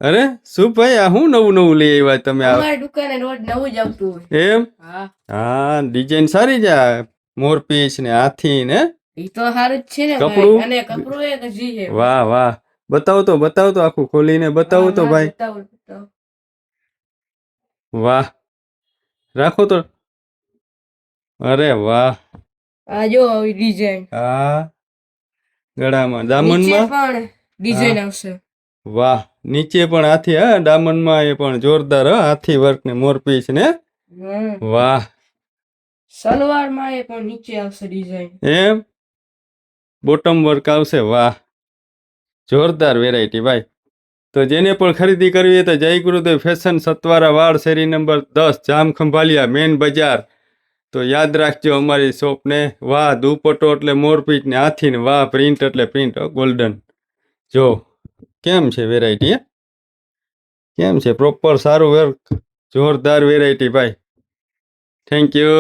અરે શું ભાઈ, આ શું નવું નવું લઈ આવ્યા તમે? અમારી દુકાને રોજ નવું જ આવતું હોય. એમ? હા, હા, ડિઝાઇન સારી છે આ મોરપીંછ ને હાથી ને. ઈ તો સારું જ છે ને કપડું? ભાઈ. અને કપડું એક જી છે. વાહ વાહ, બતાવો તો આખું ખોલીને બતાવો તો ભાઈ. બતાવો. વાહ, રાખો તો. અરે વાહ, આ જો આવી ડિઝાઇન. આ ગળામાં નીચે દામનમાં. પણ ડિઝાઇન આવશે. વાહ, નીચે પણ હાથી, હા દામનમાં એ પણ જોરદાર, હા હાથી વર્ક ને મોરપીંછ ને. વાહ, સલવાર માં એ પણ નીચે આવશે ડિઝાઇન. એમ બોટમ વર્ક આવશે. વાહ, જોરદાર વેરાયટી ભાઈ. તો જેને પણ ખરીદી કરવી હોય તો જય ગુરુદેવ ફેશન, સતવારા વાડ, શેરી નંબર 10, જામ ખંભાલિયા, મેન બજાર. તો યાદ રાખજો અમારી શોપને. વાહ, દુપટ્ટો એટલે મોરપીંછ ને હાથી ને, વાહ પ્રિન્ટ એટલે પ્રિન્ટ ગોલ્ડન. જો કેમ છે વેરાયટી, કેમ છે પ્રોપર સારું વર્ક, જોરદાર વેરાયટી ભાઈ. Thank you.